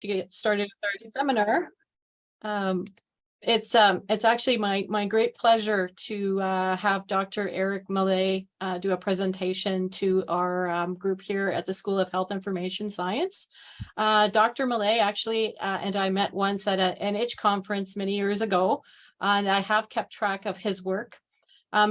to get started with our seminar. It's actually my great pleasure to have Dr. Éric Maillet do a presentation to our group here at the School of Health Information Science. Dr. Maillet actually and I met once at an ITCH conference many years ago, and I have kept track of his work.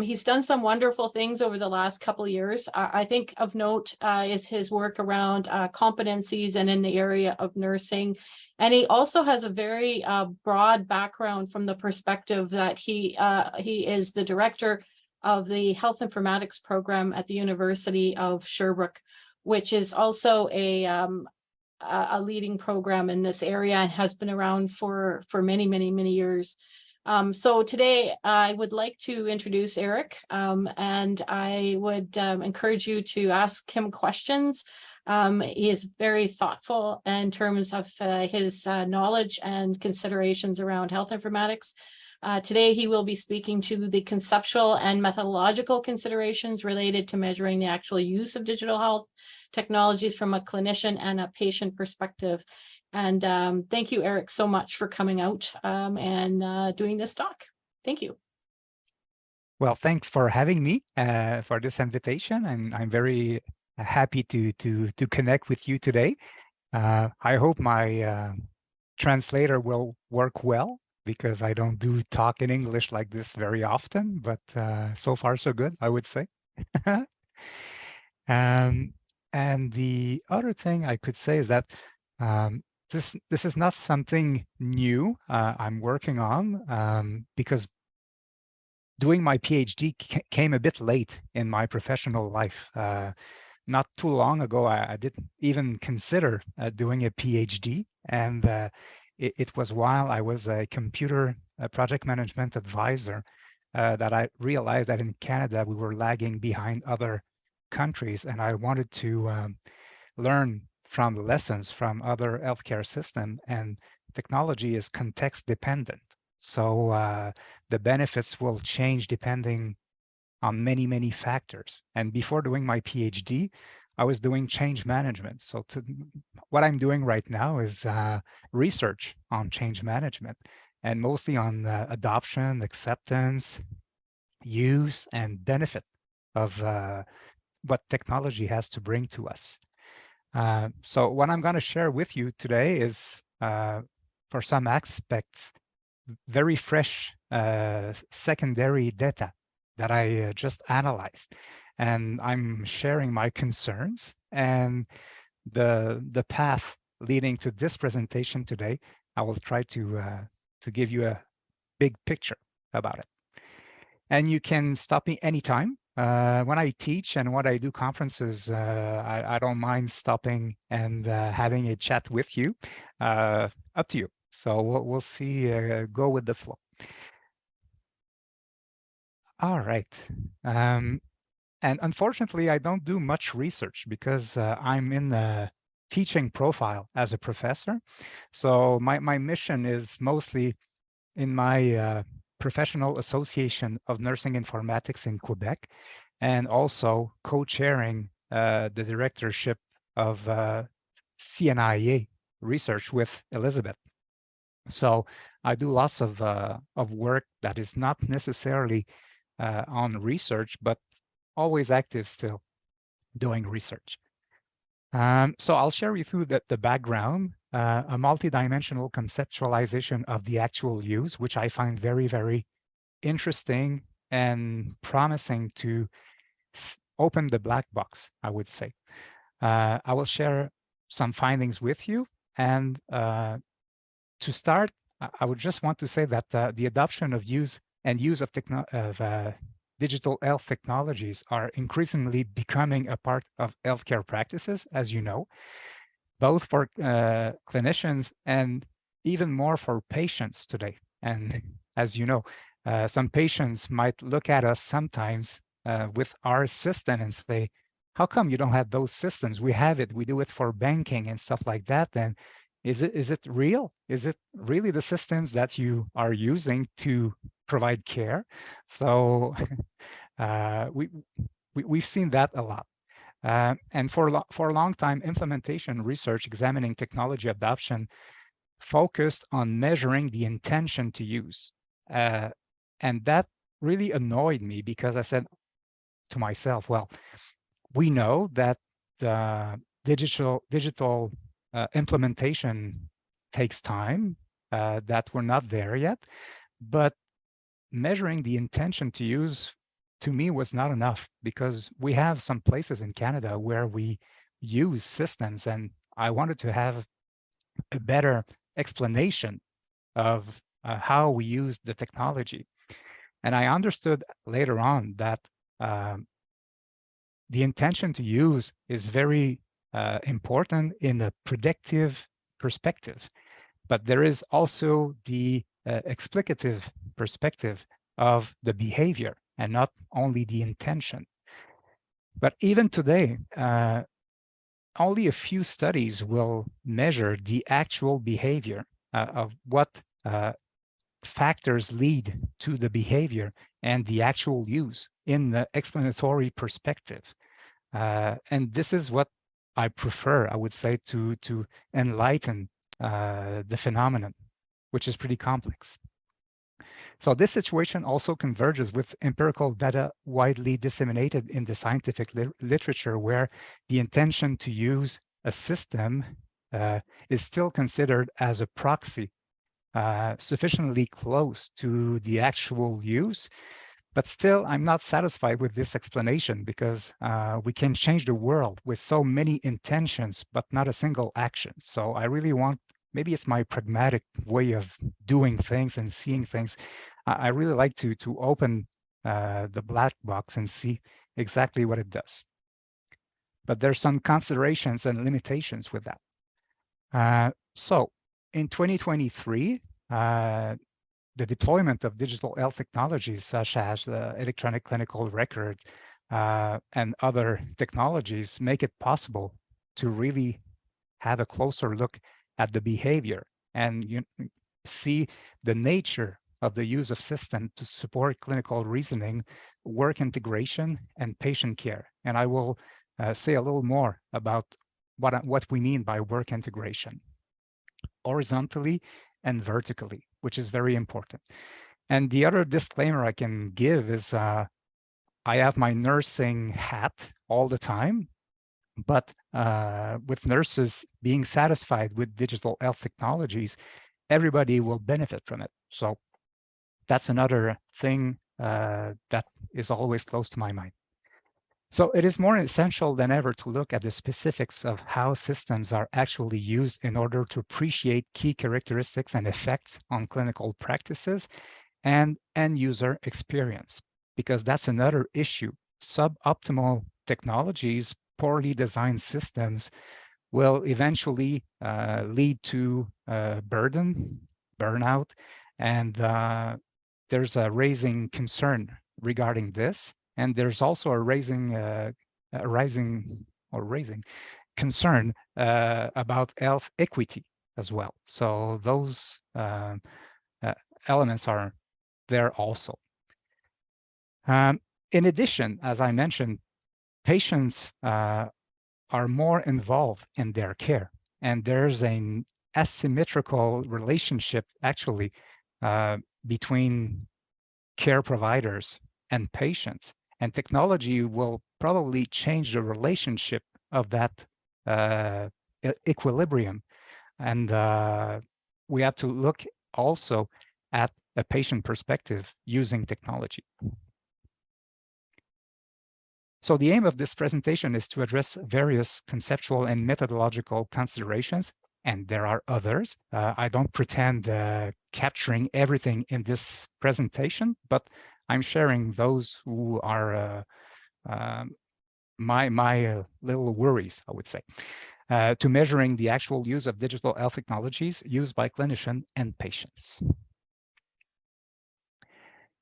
He's done some wonderful things over the last couple of years. I think of note is his work around competencies and in the area of nursing. And he also has a very broad background from the perspective that he is the director of the Health Informatics program at the University of Sherbrooke, which is also a leading program in this area and has been around for many years. So today I would like to introduce Éric, and I would encourage you to ask him questions. He is very thoughtful in terms of his knowledge and considerations around health informatics. Today he will be speaking to the conceptual and methodological considerations related to measuring the actual use of digital health technologies from a clinician and a patient perspective. And thank you, Éric, so much for coming out and doing this talk. Thank you. Well, thanks for having me for this invitation, and I'm very happy to connect with you today. I hope my translator will work well, because I don't do talk in English like this very often, but so far so good, I would say. And the other thing I could say is that this is not something new I'm working on, because doing my PhD came a bit late in my professional life. Not too long ago, I didn't even consider doing a PhD, and it was while I was a computer project management advisor that I realized that in Canada we were lagging behind other countries, and I wanted to learn from the lessons from other healthcare systems, and technology is context dependent. So the benefits will change depending on many factors. And before doing my PhD, I was doing change management. So what I'm doing right now is research on change management, and mostly on adoption, acceptance, use, and benefit of what technology has to bring to us. So what I'm going to share with you today is, for some aspects, very fresh secondary data that I just analyzed. And I'm sharing my concerns and the path leading to this presentation today. I will try to give you a big picture about it. And you can stop me anytime. When I teach and when I do conferences, I don't mind stopping and having a chat with you. Up to you. So we'll see, go with the flow. All right. And unfortunately, I don't do much research because I'm in the teaching profile as a professor. So my mission is mostly in my Professional Association of Nursing Informatics in Quebec, and also co-chairing the directorship of CNIA research with Elizabeth. So I do lots of work that is not necessarily on research, but always active still doing research. So I'll share you through the background, a multidimensional conceptualization of the actual use, which I find very interesting and promising to open the black box, I would say. I will share some findings with you. And to start, I would just want to say that the adoption of use of digital health technologies are increasingly becoming a part of healthcare practices, as you know, both for clinicians and even more for patients today. And as you know, some patients might look at us sometimes with our system and say, how come you don't have those systems? We have it. We do it for banking and stuff like that. And is it real? Is it really the systems that you are using to provide care? So we've seen that a lot. And for a long time, implementation research examining technology adoption focused on measuring the intention to use. And that really annoyed me because I said to myself, well, we know that digital implementation takes time, that we're not there yet, but measuring the intention to use to me was not enough because we have some places in Canada where we use systems, and I wanted to have a better explanation of how we use the technology. And I understood later on that the intention to use is very important in a predictive perspective, but there is also the explicative perspective of the behavior and not only the intention. But even today, only a few studies will measure the actual behavior of what factors lead to the behavior and the actual use in the explanatory perspective. And this is what I prefer, I would say, to enlighten the phenomenon, which is pretty complex. So this situation also converges with empirical data widely disseminated in the scientific literature, where the intention to use a system is still considered as a proxy sufficiently close to the actual use. But still, I'm not satisfied with this explanation because we can change the world with so many intentions, but not a single action. So I really want, maybe it's my pragmatic way of doing things and seeing things. I really like to open the black box and see exactly what it does. But there's some considerations and limitations with that. So in 2023, the deployment of digital health technologies such as the electronic clinical record and other technologies make it possible to really have a closer look at the behavior and see the nature of the use of system to support clinical reasoning, work integration, and patient care. And I will say a little more about what we mean by work integration, horizontally and vertically, which is very important. And the other disclaimer I can give is I have my nursing hat all the time, but with nurses being satisfied with digital health technologies, everybody will benefit from it. So that's another thing that is always close to my mind. So it is more essential than ever to look at the specifics of how systems are actually used in order to appreciate key characteristics and effects on clinical practices and end user experience, because that's another issue. Suboptimal technologies, poorly designed systems will eventually lead to burnout, and there's a raising concern regarding this. And there's also a raising concern about health equity as well. So those elements are there also. In addition, as I mentioned, patients are more involved in their care, and there's an asymmetrical relationship actually between care providers and patients, and technology will probably change the relationship of that equilibrium. And we have to look also at a patient perspective using technology. So the aim of this presentation is to address various conceptual and methodological considerations, and there are others. I don't pretend capturing everything in this presentation, but I'm sharing those who are my little worries, I would say, to measuring the actual use of digital health technologies used by clinicians and patients.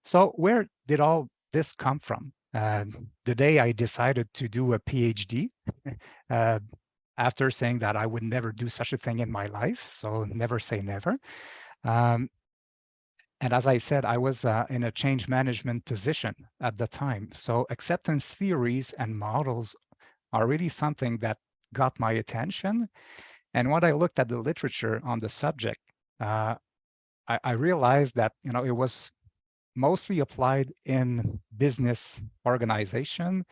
So where did all this come from? The day I decided to do a PhD, after saying that I would never do such a thing in my life, so never say never. And as I said, I was in a change management position at the time. So acceptance theories and models are really something that got my attention. And when I looked at the literature on the subject, I realized that it was mostly applied in business organization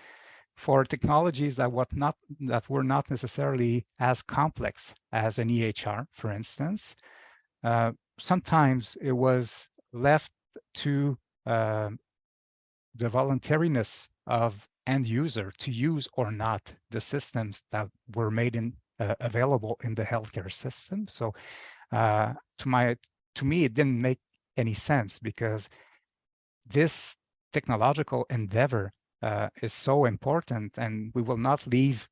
for technologies that were not necessarily as complex as an EHR, for instance. Sometimes it was left to the voluntariness of end user to use or not the systems that were made available in the healthcare system. So to me, it didn't make any sense, because this technological endeavor is so important, and we will not leave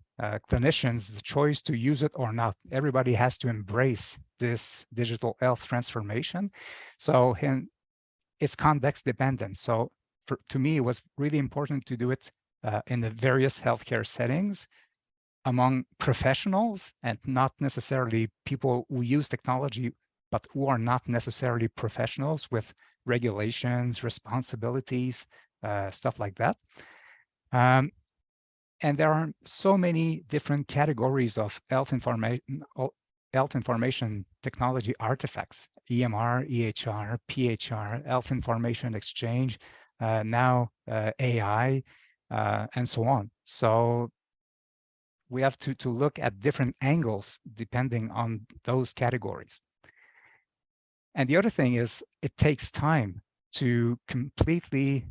clinicians the choice to use it or not. Everybody has to embrace this digital health transformation. So it's context dependent. So to me, it was really important to do it in the various healthcare settings among professionals, and not necessarily people who use technology, but who are not necessarily professionals with regulations, responsibilities, stuff like that. And there are so many different categories of health information technology artifacts: EMR, EHR, PHR, health information exchange, now AI, and so on. So we have to look at different angles depending on those categories. And the other thing is, it takes time to completely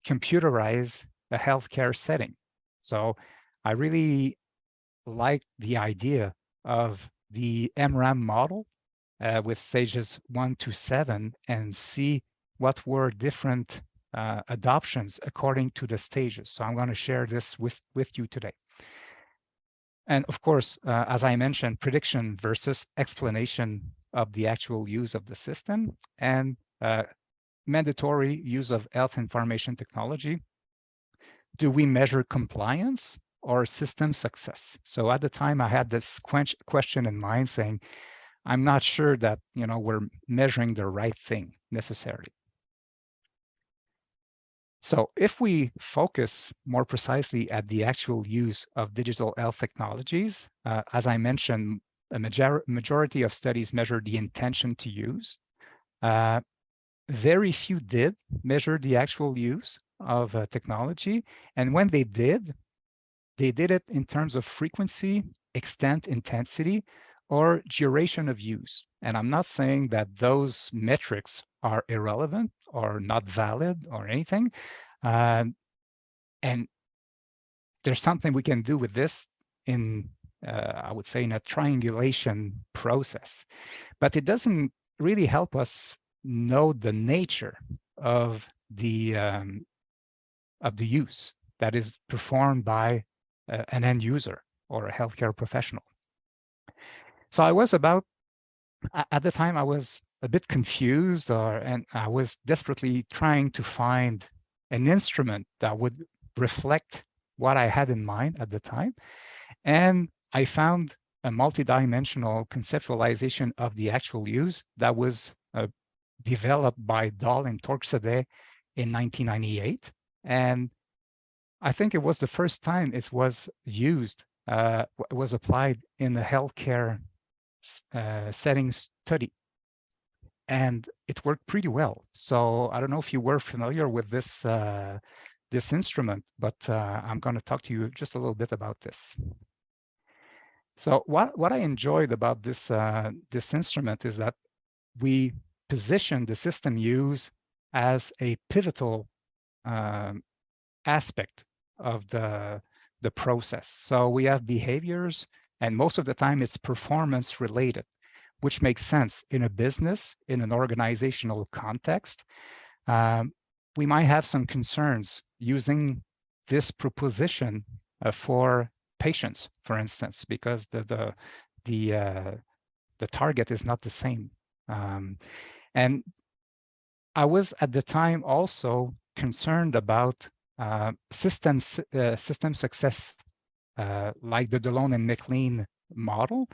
computerize a healthcare setting. So I really like the idea of the MRAM model with stages 1 to 7, and see what were different adoptions according to the stages. So I'm going to share this with you today. And of course, as I mentioned, prediction versus explanation of the actual use of the system, and mandatory use of health information technology. Do we measure compliance or system success? So at the time, I had this question in mind, saying, I'm not sure that we're measuring the right thing necessarily. So if we focus more precisely at the actual use of digital health technologies, as I mentioned, a majority of studies measure the intention to use. Very few did measure the actual use of technology. And when they did it in terms of frequency, extent, intensity, or duration of use. And I'm not saying that those metrics are irrelevant or not valid or anything. And there's something we can do with this in, I would say, in a triangulation process. But it doesn't really help us know the nature of the use that is performed by an end user or a healthcare professional. So at the time, I was a bit confused, and I was desperately trying to find an instrument that would reflect what I had in mind at the time. And I found a multidimensional conceptualization of the actual use that was developed by Dahl and Torksadeh in 1998. And I think it was the first time it was used, was applied in a healthcare setting study. And it worked pretty well. So I don't know if you were familiar with this this instrument, but I'm going to talk to you just a little bit about this. So what I enjoyed about this this instrument is that we position the system use as a pivotal aspect of the process. So we have behaviors, and most of the time it's performance related, which makes sense in a business, in an organizational context. We might have some concerns using this proposition for patients, for instance, because the target is not the same. And I was at the time also concerned about system success, like the Delone and McLean model.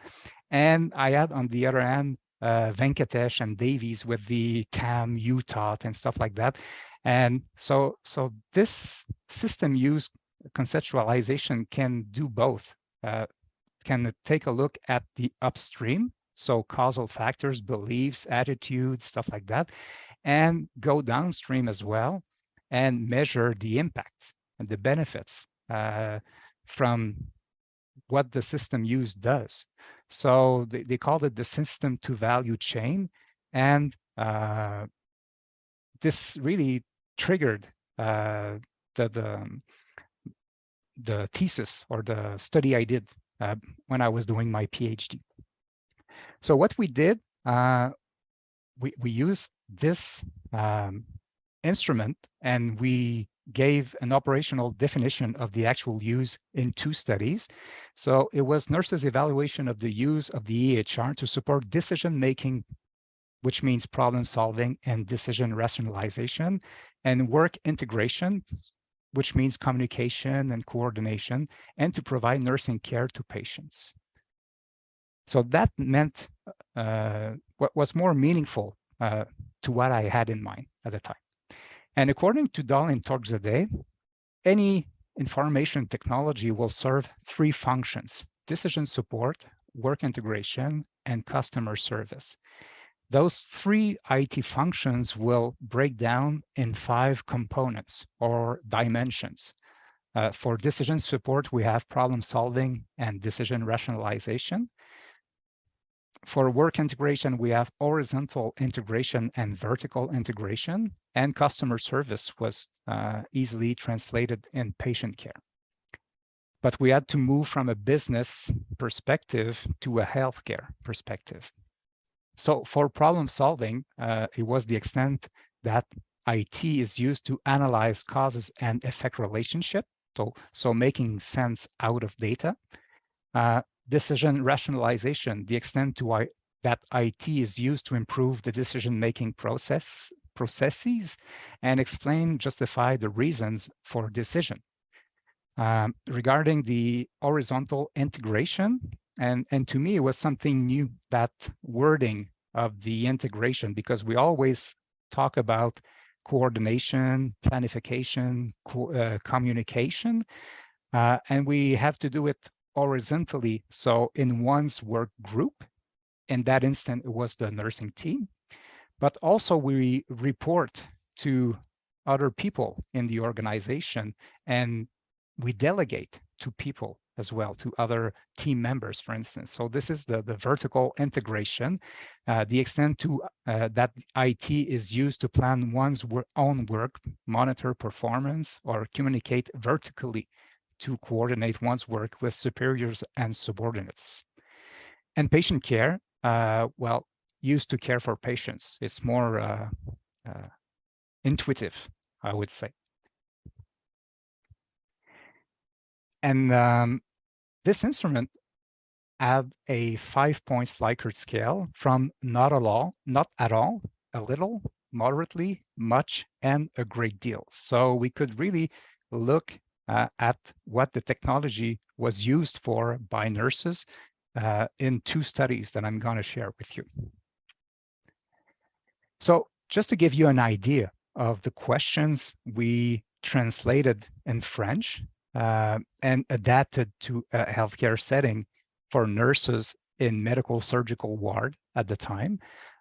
And I had, on the other hand, Venkatesh and Davies with the CAM, UTOT, and stuff like that. And so this system use conceptualization can do both. Can take a look at the upstream, so causal factors, beliefs, attitudes, stuff like that, and go downstream as well and measure the impacts and the benefits from what the system use does. So they called it the system to value chain. And this really triggered the thesis or the study I did when I was doing my PhD. So what we did, we used this instrument, and we gave an operational definition of the actual use in 2 studies. So it was nurses' evaluation of the use of the EHR to support decision-making, which means problem solving and decision rationalization, and work integration, which means communication and coordination, and to provide nursing care to patients. So that meant what was more meaningful to what I had in mind at the time. And according to Dahl and Torgzadeh, any information technology will serve 3 functions: decision support, work integration, and customer service. Those 3 IT functions will break down in 5 components or dimensions. For decision support, we have problem solving and decision rationalization. For work integration, we have horizontal integration and vertical integration, and customer service was easily translated in patient care. But we had to move from a business perspective to a healthcare perspective. So for problem solving, it was the extent that IT is used to analyze causes and effect relationship, so making sense out of data. Decision rationalization, the extent to that IT is used to improve the decision-making processes and explain, justify the reasons for decision. Regarding the horizontal integration, and to me, it was something new, that wording of the integration, because we always talk about coordination, planification, communication, and we have to do it horizontally. So in one's work group, in that instant, it was the nursing team, but also we report to other people in the organization, and we delegate to people as well, to other team members, for instance. So this is the vertical integration, the extent to that IT is used to plan one's own work, monitor performance, or communicate vertically to coordinate one's work with superiors and subordinates. And patient care, well, used to care for patients. It's more intuitive, I would say. And this instrument had a 5 points Likert scale from not at all, a little, moderately, much, and a great deal. So we could really look at what the technology was used for by nurses in 2 studies that I'm going to share with you. So just to give you an idea of the questions we translated in French and adapted to a healthcare setting for nurses in medical surgical ward at the time,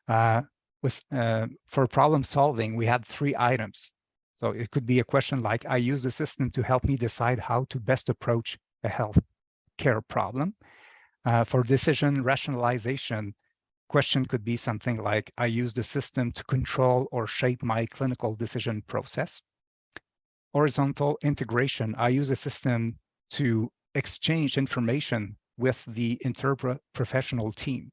for problem solving, we had 3 items. So it could be a question like, I use the system to help me decide how to best approach a health care problem. For decision rationalization, question could be something like, I use the system to control or shape my clinical decision process. Horizontal integration, I use a system to exchange information with the interprofessional team.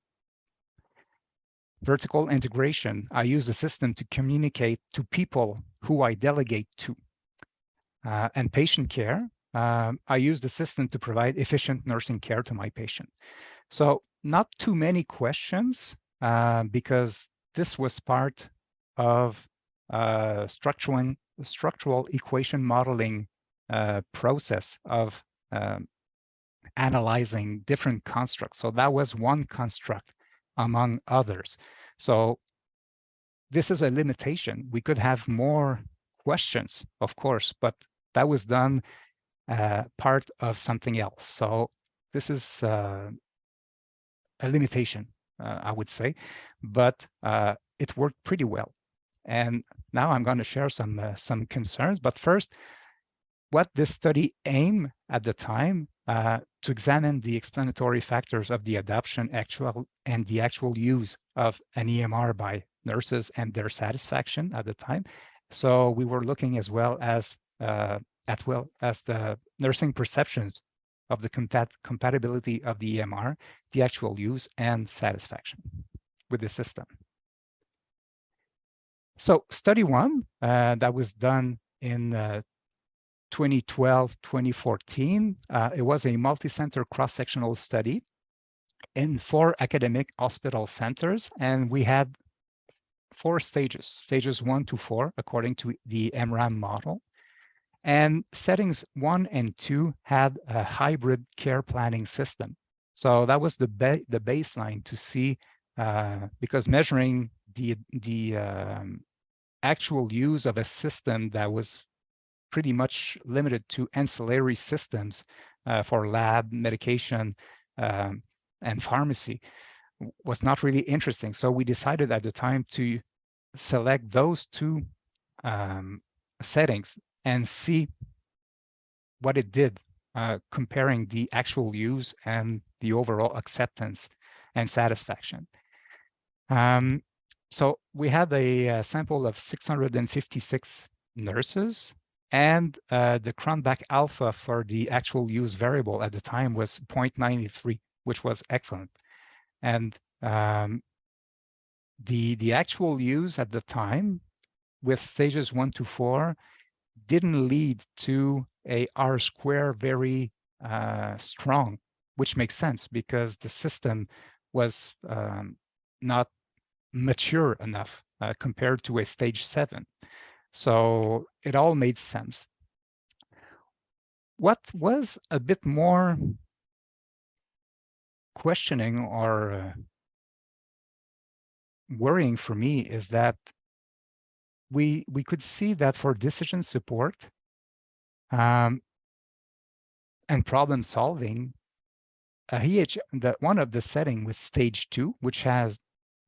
Vertical integration, I use the system to communicate to people who I delegate to. And patient care, I use the system to provide efficient nursing care to my patient. So not too many questions, because this was part of structural equation modeling process of analyzing different constructs. So that was one construct among others. So this is a limitation. We could have more questions, of course, but that was done part of something else. So this is a limitation, I would say, but it worked pretty well. And now I'm going to share some concerns. But first, what this study aimed at the time to examine the explanatory factors of the adoption and the actual use of an EMR by nurses and their satisfaction at the time. So we were looking as well as the nursing perceptions of the compatibility of the EMR, the actual use, and satisfaction with the system. So study one that was done in 2012, 2014, it was a multi-center cross-sectional study in 4 academic hospital centers, and we had 4 stages 1 to 4, according to the MRAM model. And settings 1 and 2 had a hybrid care planning system. So that was the baseline to see, because measuring the actual use of a system that was pretty much limited to ancillary systems for lab, medication, and pharmacy was not really interesting. So we decided at the time to select those 2 settings and see what it did, comparing the actual use and the overall acceptance and satisfaction. So we had a sample of 656 nurses, and the Cronbach alpha for the actual use variable at the time was 0.93, which was excellent. And the actual use at the time with stages 1 to 4 didn't lead to a R-square very strong, which makes sense because the system was not mature enough compared to a stage 7. So it all made sense. What was a bit more questioning or worrying for me is that we could see that for decision support and problem solving, one of the setting was stage 2, which has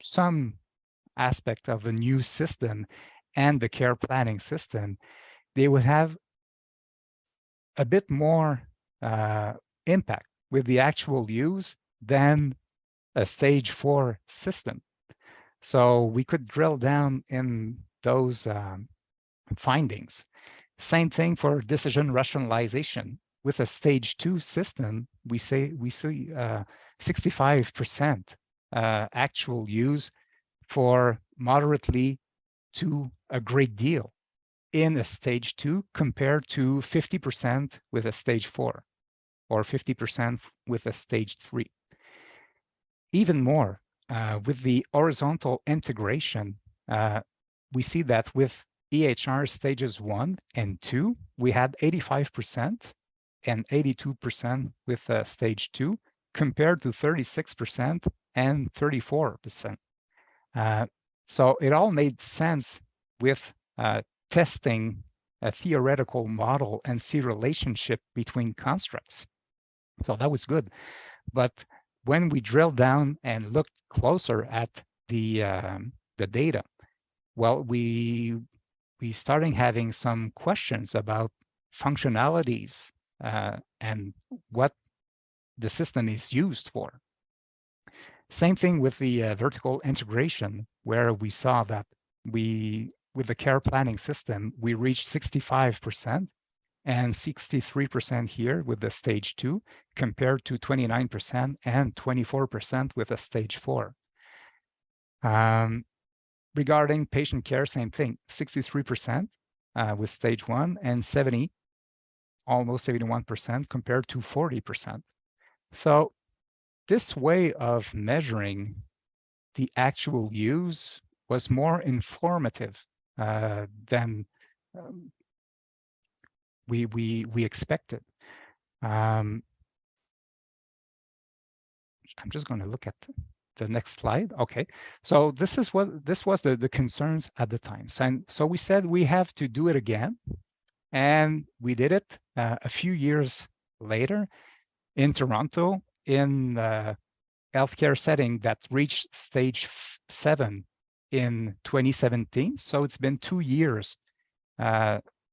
some aspect of a new system and the care planning system, they would have a bit more impact with the actual use than a stage 4 system. So we could drill down in those findings. Same thing for decision rationalization. With a stage 2 system, we see 65% actual use for moderately to a great deal in a stage 2 compared to 50% with a stage 4 or 50% with a stage 3. Even more, with the horizontal integration, we see that with EHR stages 1 and 2, we had 85% and 82% with stage 2 compared to 36% and 34%. So it all made sense with testing a theoretical model and see relationship between constructs. So that was good. But when we drilled down and looked closer at the data, well, we started having some questions about functionalities and what the system is used for. Same thing with the vertical integration, where we saw that with the care planning system, we reached 65% and 63% here with the stage 2, compared to 29% and 24% with a stage 4. Regarding patient care, same thing, 63% with stage 1 and almost 71% compared to 40%. So this way of measuring the actual use was more informative than we expected. I'm just going to look at the next slide. Okay, so this was the concerns at the time. So we said we have to do it again And we did it a few years later in Toronto in a healthcare setting that reached stage 7 in 2017. So it's been 2 years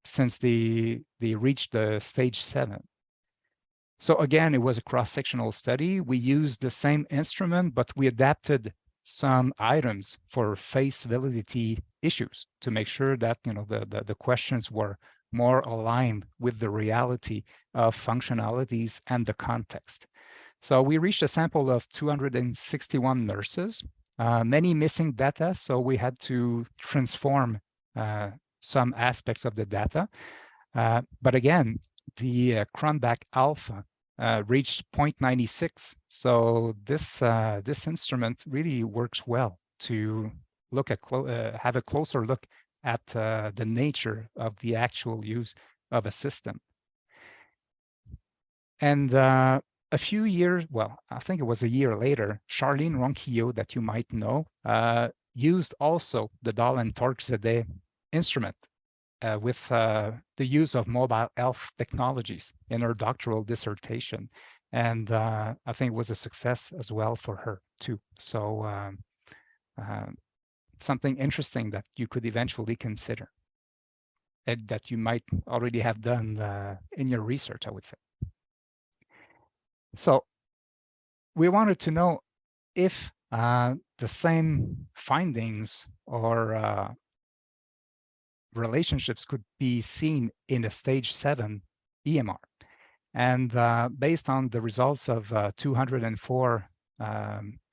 since they reached the stage 7. So again, it was a cross-sectional study. We used the same instrument, but we adapted some items for face validity issues to make sure that the questions were more aligned with the reality of functionalities and the context. So we reached a sample of 261 nurses, many missing data, so we had to transform some aspects of the data. But again, the Cronbach alpha reached 0.96. So this instrument really works well to look at have a closer look at the nature of the actual use of a system. And a few years, well, I think it was a year later, Charlene Ronquillo, that you might know, used also the Dahl and Torczadeh instrument with the use of mobile health technologies in her doctoral dissertation. And I think it was a success as well for her too. So something interesting that you could eventually consider and that you might already have done in your research, I would say. So we wanted to know if the same findings or relationships could be seen in a stage 7 EMR. And based on the results of 204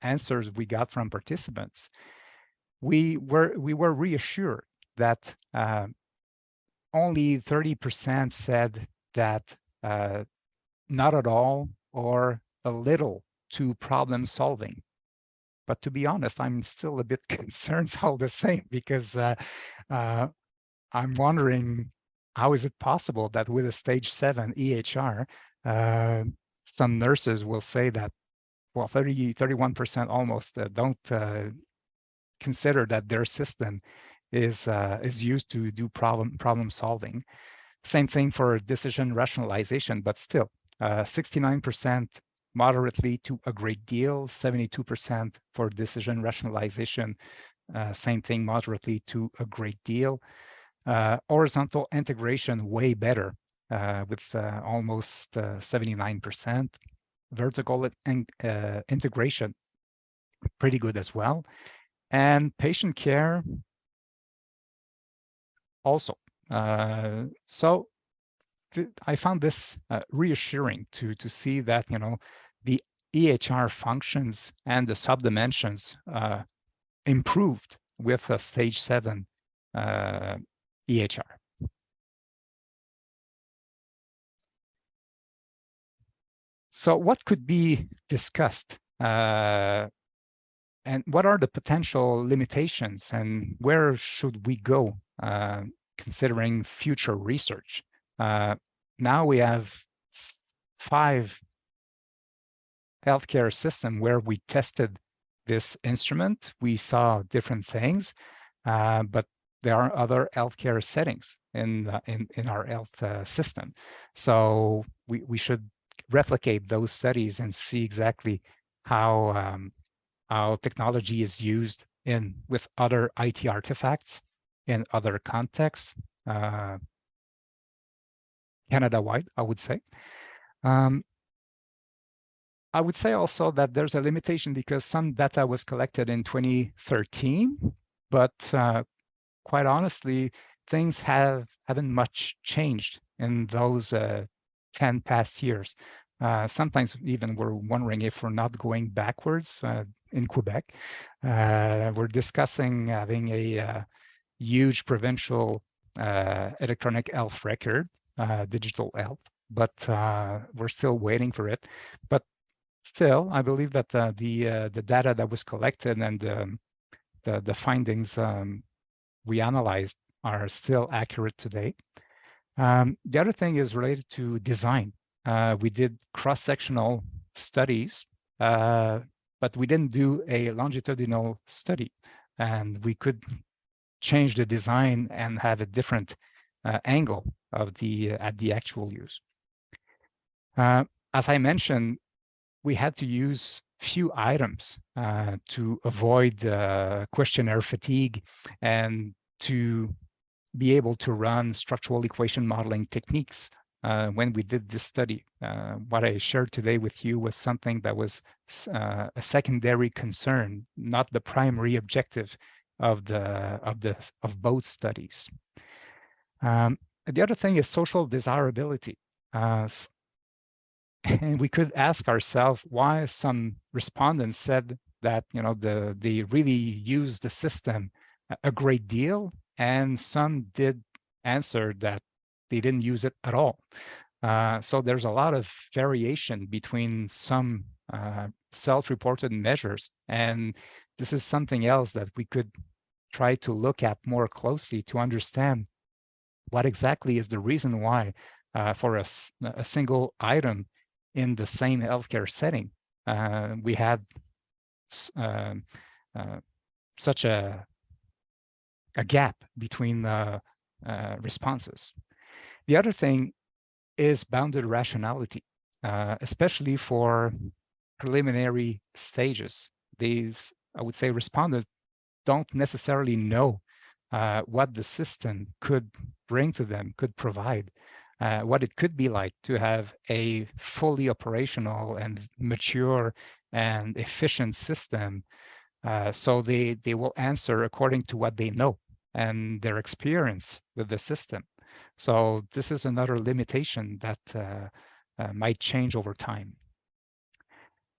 answers we got from participants, we were reassured that only 30% said that not at all or a little to problem solving. But to be honest, I'm still a bit concerned all the same, because I'm wondering, how is it possible that with a stage 7 EHR, some nurses will say that, well, 31% almost don't consider that their system is used to do problem solving. Same thing for decision rationalization, but still 69% moderately to a great deal, 72% for decision rationalization, same thing, moderately to a great deal. Horizontal integration way better with almost 79%. Vertical integration pretty good as well. And patient care also. So I found this reassuring to see that the EHR functions and the subdimensions improved with a stage 7 EHR. So what could be discussed and what are the potential limitations, and where should we go considering future research? Now we have 5 healthcare systems where we tested this instrument. We saw different things, but there are other healthcare settings in our health system. So we should replicate those studies and see exactly how technology is used with other IT artifacts in other contexts, Canada-wide, I would say. I would say also that there's a limitation because some data was collected in 2013, but quite honestly, things haven't much changed in those 10 past years. Sometimes even we're wondering if we're not going backwards in Quebec. We're discussing having a huge provincial electronic health record, digital health, but we're still waiting for it. But still, I believe that the data that was collected and the findings we analyzed are still accurate today. The other thing is related to design. We did cross-sectional studies, but we didn't do a longitudinal study, and we could change the design and have a different angle of the at the actual use. As I mentioned, we had to use few items to avoid questionnaire fatigue and to be able to run structural equation modeling techniques when we did this study. What I shared today with you was something that was a secondary concern, not the primary objective of both studies. The other thing is social desirability. And we could ask ourselves why some respondents said that they really used the system a great deal, and some did answer that they didn't use it at all. So there's a lot of variation between some self-reported measures, and this is something else that we could try to look at more closely to understand what exactly is the reason why for a single item in the same healthcare setting, we had such a gap between responses. The other thing is bounded rationality, especially for preliminary stages. These, I would say, respondents don't necessarily know what the system could bring to them, could provide, what it could be like to have a fully operational and mature and efficient system. So they will answer according to what they know and their experience with the system. So this is another limitation that might change over time.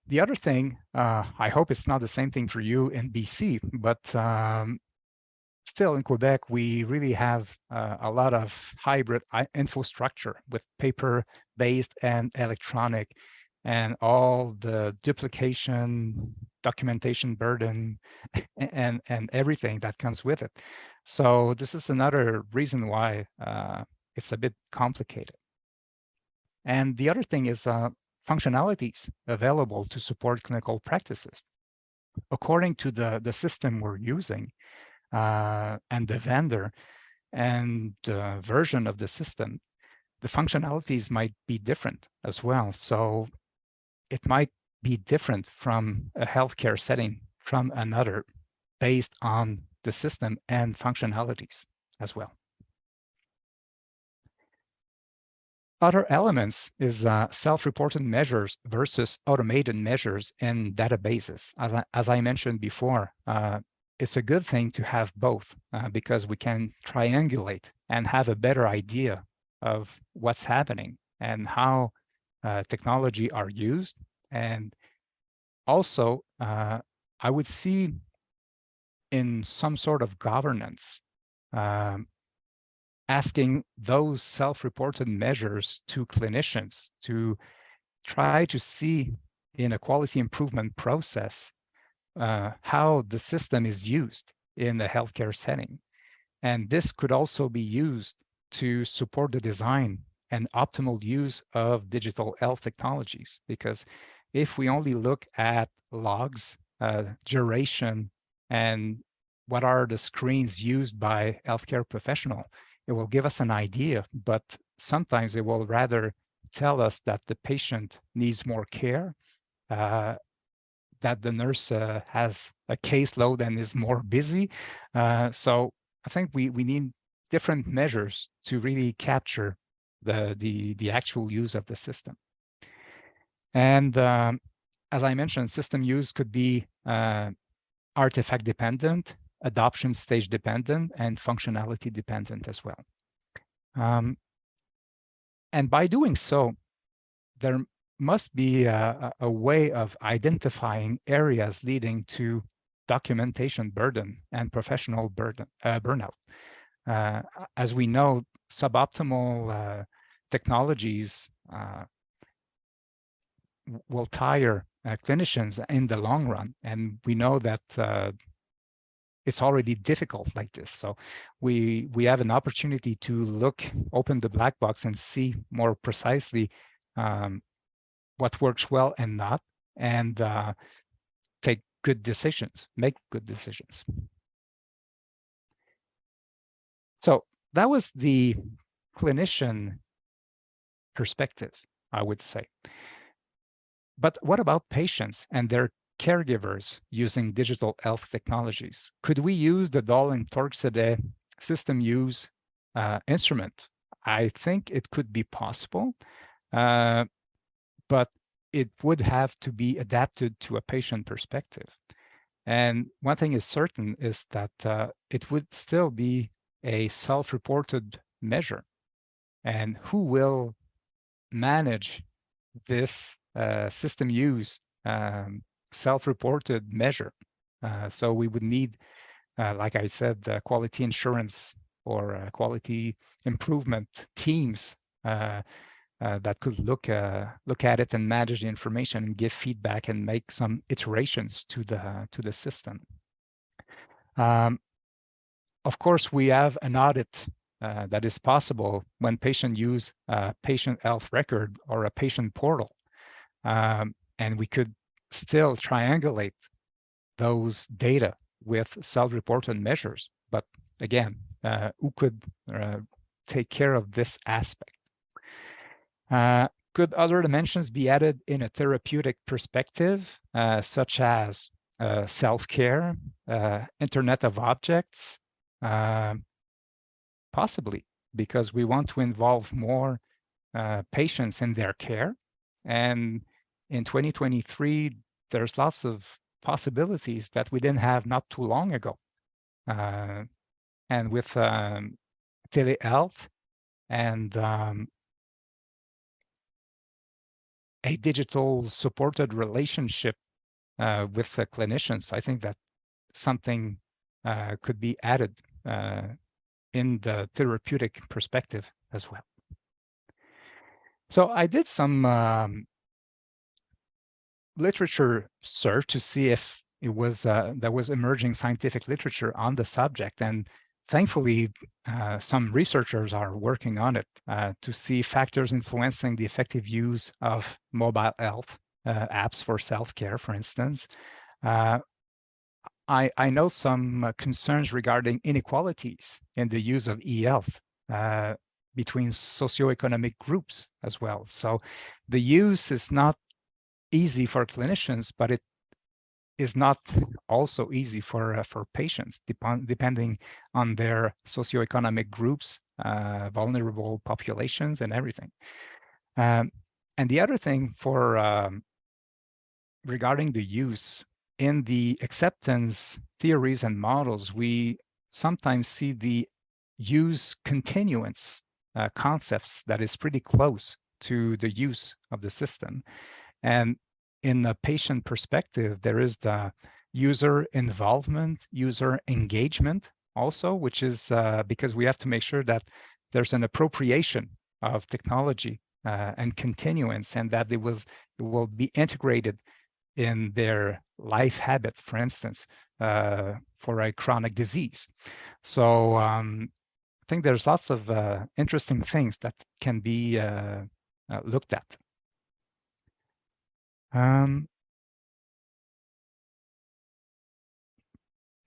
The other thing, I hope it's not the same thing for you in BC, but still in Quebec, we really have a lot of hybrid infrastructure with paper-based and electronic, and all the duplication, documentation burden, and everything that comes with it. So this is another reason why it's a bit complicated. And the other thing is functionalities available to support clinical practices. According to the system we're using, and the vendor and version of the system, the functionalities might be different as well. So it might be different from a healthcare setting from another based on the system and functionalities as well. Other elements is self-reported measures versus automated measures in databases. As I mentioned before, it's a good thing to have both because we can triangulate and have a better idea of what's happening and how technology are used. And also, I would see in some sort of governance, asking those self-reported measures to clinicians to try to see in a quality improvement process how the system is used in the healthcare setting. And this could also be used to support the design and optimal use of digital health technologies. Because if we only look at logs, duration, and what are the screens used by healthcare professional, it will give us an idea, but sometimes it will rather tell us that the patient needs more care, that the nurse has a caseload and is more busy. So I think we need different measures to really capture the actual use of the system. And as I mentioned, system use could be artifact dependent, adoption stage dependent, and functionality dependent as well. And by doing so, there must be a way of identifying areas leading to documentation burden and professional burnout. As we know, suboptimal technologies will tire clinicians in the long run, and we know that it's already difficult like this. So we have an opportunity to open the black box and see more precisely what works well and not, and take good decisions, make good decisions. So that was the clinician perspective, I would say. But what about patients and their caregivers using digital health technologies? Could we use the Doll and Torxede system use instrument? I think it could be possible, but it would have to be adapted to a patient perspective. And one thing is certain is that it would still be a self-reported measure. And who will manage this system use self-reported measure? So we would need, like I said, quality insurance or quality improvement teams that could look at it and manage the information and give feedback and make some iterations to the system. Of course, we have an audit that is possible when patients use a patient health record or a patient portal, and we could still triangulate those data with self-reported measures. But again, who could take care of this aspect? Could other dimensions be added in a therapeutic perspective, such as self-care, Internet of Objects? Possibly, because we want to involve more patients in their care. And in 2023, there's lots of possibilities that we didn't have not too long ago. And with telehealth and a digital supported relationship with the clinicians, I think that something could be added in the therapeutic perspective as well. So I did some literature search to see if it was there was emerging scientific literature on the subject, and thankfully some researchers are working on it to see factors influencing the effective use of mobile health apps for self-care, for instance. I know some concerns regarding inequalities in the use of e-health between socioeconomic groups as well. So the use is not easy for clinicians, but it is not also easy for patients, depending on their socioeconomic groups, vulnerable populations, and everything. And the other thing for regarding the use, in the acceptance theories and models, we sometimes see the use continuance concepts that is pretty close to the use of the system. And in the patient perspective, there is the user involvement, user engagement also, which is because we have to make sure that there's an appropriation of technology and continuance, and that it will be integrated in their life habit, for instance, for a chronic disease. So I think there's lots of interesting things that can be looked at.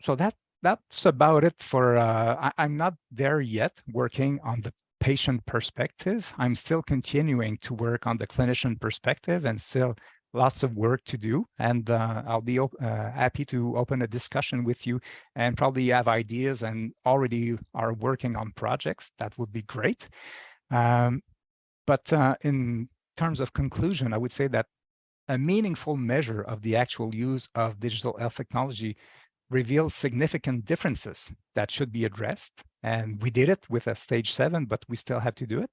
So that's about it for, I'm not there yet working on the patient perspective. I'm still continuing to work on the clinician perspective, and still lots of work to do. And I'll be happy to open a discussion with you, and probably have ideas and already are working on projects. That would be great. But in terms of conclusion, I would say that a meaningful measure of the actual use of digital health technology reveals significant differences that should be addressed. And we did it with a stage 7, but we still have to do it.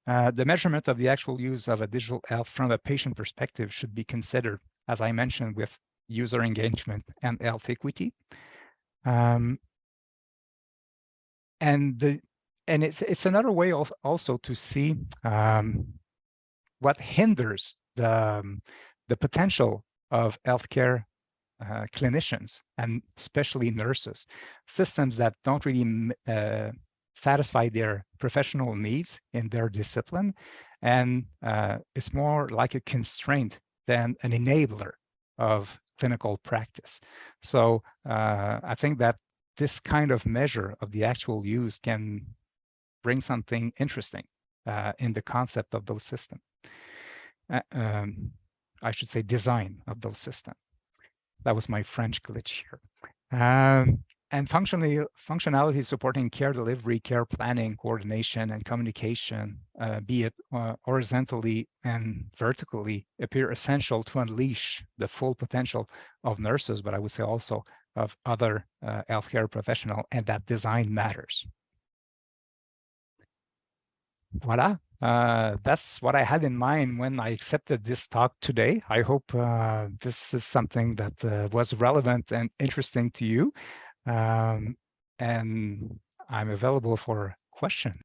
The measurement of the actual use of a digital health from a patient perspective should be considered, as I mentioned, with user engagement and health equity. And it's another way of also to see what hinders the potential of healthcare clinicians, and especially nurses, systems that don't really satisfy their professional needs in their discipline. And it's more like a constraint than an enabler of clinical practice. So I think that this kind of measure of the actual use can bring something interesting in the concept of those systems. I should say design of those systems. That was my French glitch here. And functionality supporting care delivery, care planning, coordination, and communication, be it horizontally and vertically, appear essential to unleash the full potential of nurses, but I would say also of other healthcare professionals, and that design matters. Voila. That's what I had in mind when I accepted this talk today. I hope this is something that was relevant and interesting to you. And I'm available for questions.